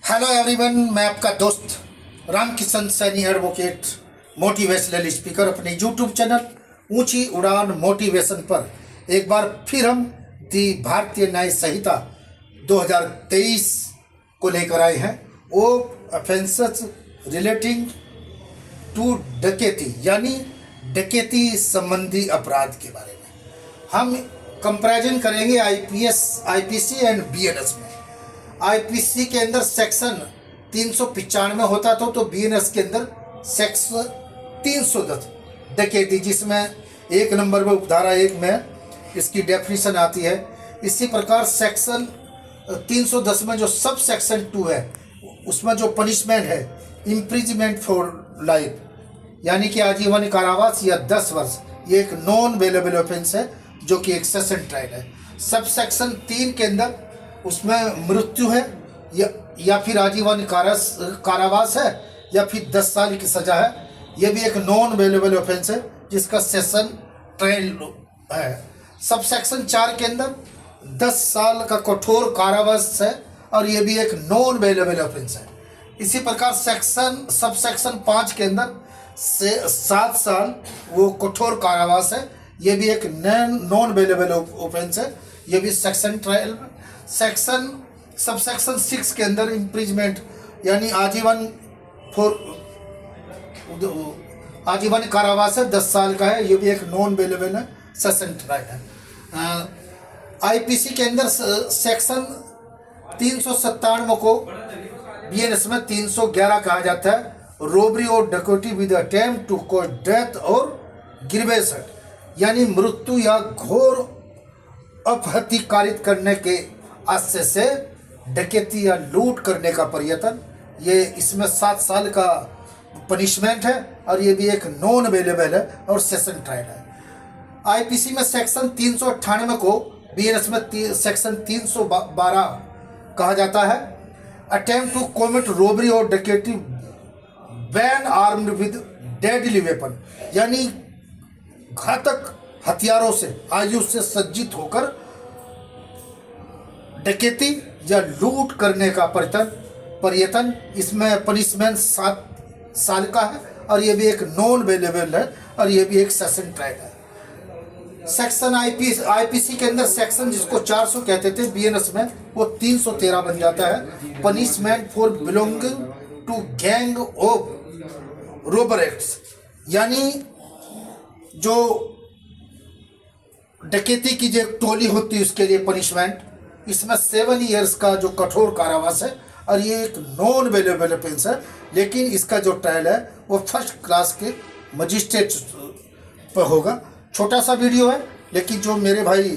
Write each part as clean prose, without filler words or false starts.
Hello everyone, मैं आपका दोस्त Ramkishan Saini advocate motivational speaker अपने यूट्यूब चैनल ऊंची उड़ान मोटिवेशन पर एक बार फिर हम दी भारतीय न्याय संहिता 2023 को लेकर आए हैं। वो ऑफेंसेस रिलेटिंग टू डकैती यानी डकैती संबंधी अपराध के बारे में हम कंपैरिजन करेंगे आईपीसी एंड बीएनएस में। आईपीसी के अंदर सेक्शन 395 होता था तो बीएनएस के अंदर सेक्शन 310 डकैती, जिसमें एक नंबर में उपधारा 1 में इसकी डेफिनेशन आती है। इसी प्रकार सेक्शन 310 में जो सब सेक्शन 2 है उसमें जो पनिशमेंट है इम्प्रिजमेंट फॉर लाइफ यानी कि आजीवन कारावास या 10 वर्ष, ये एक नॉन अवेलेबल ऑफेंस है जो कि एक सेशन ट्रायल है। सब सेक्शन 3 के अंदर उसमें मृत्यु है या फिर आजीवन कारावास है या फिर 10 साल की सजा है। यह भी एक नॉन अवेलेबल ऑफेंस है जिसका सेशन ट्रायल है। सब सेक्शन 4 के अंदर 10 साल का कठोर कारावास है और यह भी एक नॉन अवेलेबल ऑफेंस है। इसी प्रकार सब सेक्शन 5 के अंदर से 7 साल वो कठोर कारावास है, यह भी एक नॉन अवेलेबल ऑफेंस है, यह भी सेक्शन ट्रायल। सब सेक्शन 6 के अंदर इम्प्रिजमेंट यानी आजीवन कारावास है, 10 साल का है, ये भी एक नॉन अवेलेबल है, सेशन ट्रायल है। आईपीसी के अंदर सेक्शन 397 को बीएनएस में 311 कहा जाता है, रोबरी और डकैती with attempt to cause death और ग्रीवेस यानी मृत्यु या घोर अपहत्या कारित करने के आशय से डकैती या लूट करने का प्रयत्न, ये इसमें 7 साल का पनिशमेंट है और ये भी एक नॉन अवेलेबल है और सेशन ट्रायल है। आईपीसी में सेक्शन 398 को बीएनएस में सेक्शन 312 कहा जाता है, अटेम्प्ट टू कमिट रोबरी और डकैती when armed with deadly weapon यानी घातक हथियारों से आयुध से सज्जित होकर डकैती या लूट करने का प्रयत्न, इसमें पनिशमेंट 7 साल का है और ये भी एक नॉन अवेलेबल है और ये भी एक सेशन ट्रायल है। सेक्शन आईपीसी के अंदर सेक्शन जिसको 400 कहते थे बीएनएस में वो 313 बन जाता है, punishment for belonging to gang of robber acts यानी जो डकैती की जो टोली होती है उसके लिए पनिशमेंट, इसमें 7 इयर्स का जो कठोर कारावास है और ये एक नॉन अवेलेबल ऑफेंस है, लेकिन इसका जो ट्रायल है वो फर्स्ट क्लास के मजिस्ट्रेट पर होगा। छोटा सा वीडियो है लेकिन जो मेरे भाई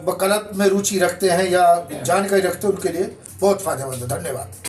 वकालत में रुचि रखते हैं या जानकारी रखते हैं उनके लिए बहुत फायदेमंद है। धन्यवाद।